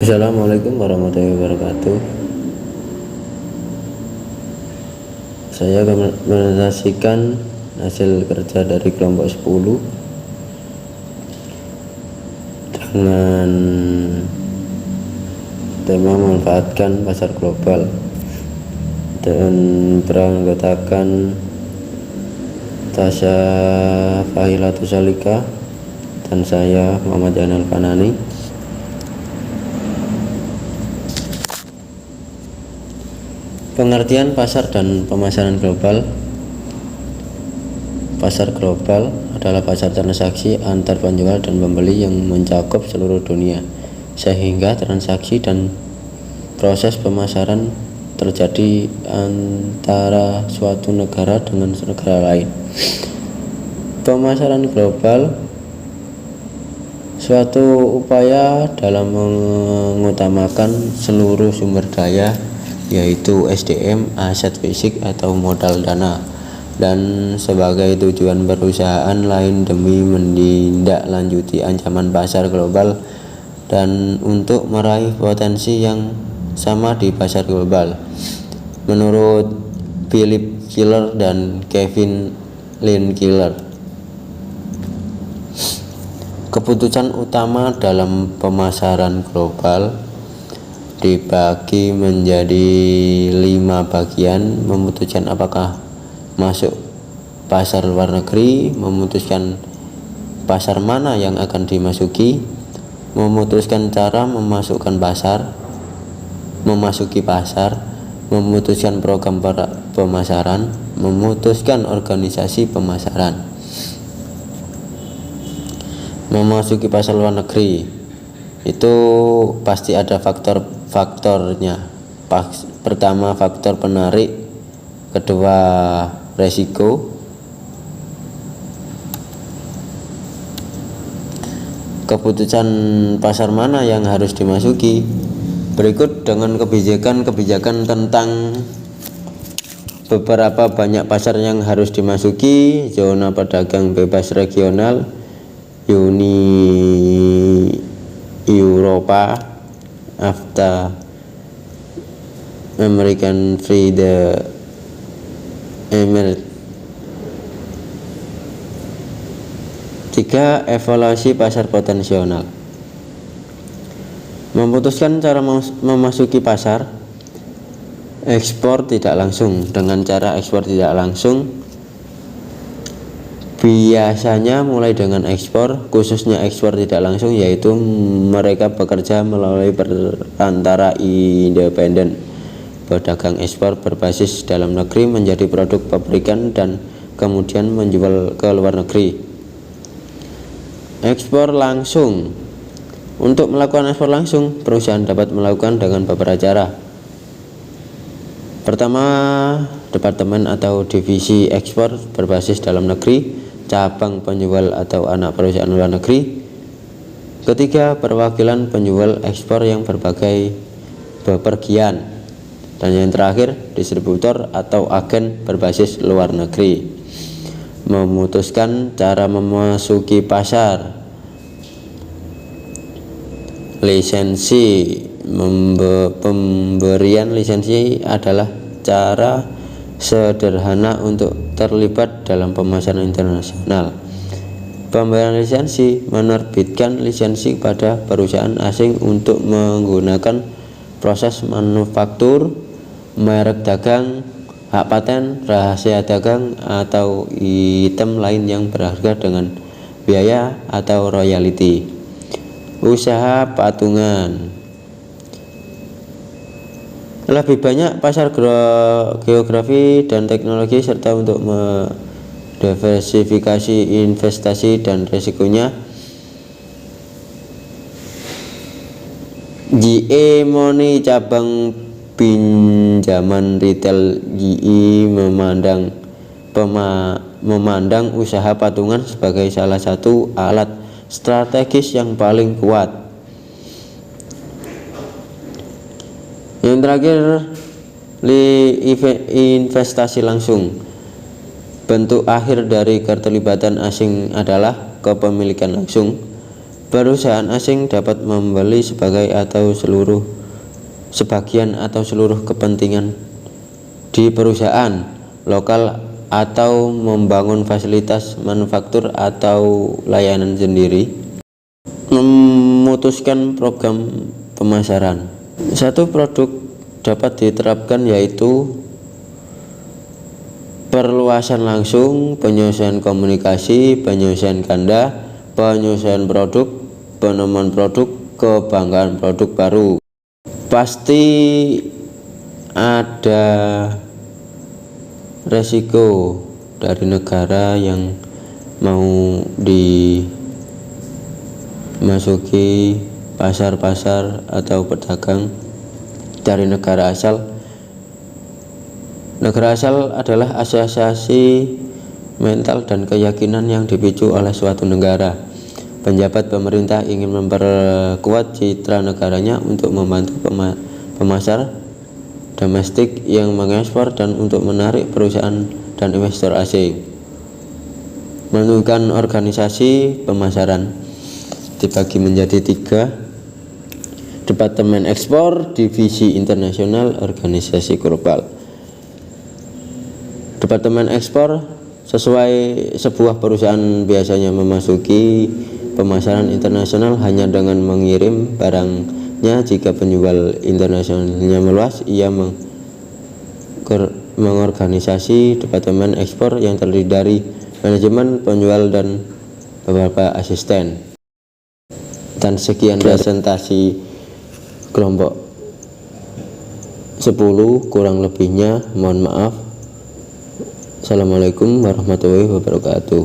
Assalamualaikum warahmatullahi wabarakatuh. Saya akan menpresentasikan hasil kerja dari kelompok 10 dengan tema memanfaatkan pasar global, dan beranggotakan Tasya Fahilatus Salika dan saya Muhammad Yanal Fanani. Pengertian pasar dan pemasaran global. Pasar global adalah pasar transaksi antar penjual dan pembeli yang mencakup seluruh dunia, sehingga transaksi dan proses pemasaran terjadi antara suatu negara dengan negara lain. Pemasaran global suatu upaya dalam mengutamakan seluruh sumber daya, yaitu SDM, aset fisik atau modal dana, dan sebagai tujuan perusahaan lain demi menindaklanjuti ancaman pasar global dan untuk meraih potensi yang sama di pasar global. Menurut Philip Killer dan Kevin Lynn Killer, keputusan utama dalam pemasaran global dibagi menjadi 5 bagian: memutuskan apakah masuk pasar luar negeri, memutuskan pasar mana yang akan dimasuki, memutuskan cara memasuki pasar, memutuskan program pemasaran, memutuskan organisasi pemasaran. Memasuki pasar luar negeri itu pasti ada faktornya. Pertama, faktor penarik; kedua, resiko; keputusan pasar mana yang harus dimasuki. Berikut dengan kebijakan tentang beberapa banyak pasar yang harus dimasuki: zona pedagang bebas regional, Uni Eropa, AFTA, American Free Emirates. 3. Evaluasi pasar potensial. Memutuskan cara memasuki pasar. Ekspor tidak langsung. Dengan cara ekspor tidak langsung, biasanya mulai dengan ekspor, khususnya ekspor tidak langsung, yaitu mereka bekerja melalui perantara independen. Pedagang ekspor berbasis dalam negeri menjadi produk pabrikan dan kemudian menjual ke luar negeri. Ekspor langsung. Untuk melakukan ekspor langsung, perusahaan dapat melakukan dengan beberapa cara. Pertama, departemen atau divisi ekspor berbasis dalam negeri, cabang penjual atau anak perusahaan luar negeri. Ketiga, perwakilan penjual ekspor yang berbagai bepergian. Dan yang terakhir, distributor atau agen berbasis luar negeri. Memutuskan cara memasuki pasar. Lisensi. Pemberian lisensi adalah cara sederhana untuk terlibat dalam pemasaran internasional. Pemberian lisensi: menerbitkan lisensi kepada perusahaan asing untuk menggunakan proses manufaktur, merek dagang, hak paten, rahasia dagang, atau item lain yang berharga dengan biaya atau royalti. Usaha patungan. Lebih banyak pasar geografi dan teknologi, serta untuk mendiversifikasi investasi dan risikonya. GE Money cabang pinjaman retail GE memandang usaha patungan sebagai salah satu alat strategis yang paling kuat. Yang terakhir, investasi langsung. Bentuk akhir dari keterlibatan asing adalah kepemilikan langsung. Perusahaan asing dapat membeli sebagian atau seluruh kepentingan di perusahaan lokal atau membangun fasilitas manufaktur atau layanan sendiri. Memutuskan program pemasaran. Satu produk dapat diterapkan yaitu perluasan langsung, penyelesaian komunikasi, penyelesaian ganda, penyelesaian produk, penemuan produk, kebanggaan produk baru. Pasti ada resiko dari negara yang mau dimasuki pasar-pasar atau pedagang dari negara asal. Negara asal adalah asosiasi mental dan keyakinan yang dipicu oleh suatu negara. Penjabat pemerintah ingin memperkuat citra negaranya untuk membantu pemasar domestik yang mengekspor dan untuk menarik perusahaan dan investor asing. Menentukan organisasi pemasaran dibagi menjadi 3: Departemen Ekspor, Divisi Internasional, Organisasi Global. Departemen Ekspor sebuah perusahaan biasanya memasuki pemasaran internasional hanya dengan mengirim barang. Jika penjual internasionalnya meluas, ia mengorganisasi departemen ekspor yang terdiri dari manajemen, penjual, dan beberapa asisten. Dan sekian presentasi kelompok 10, kurang lebihnya mohon maaf. Assalamualaikum warahmatullahi wabarakatuh.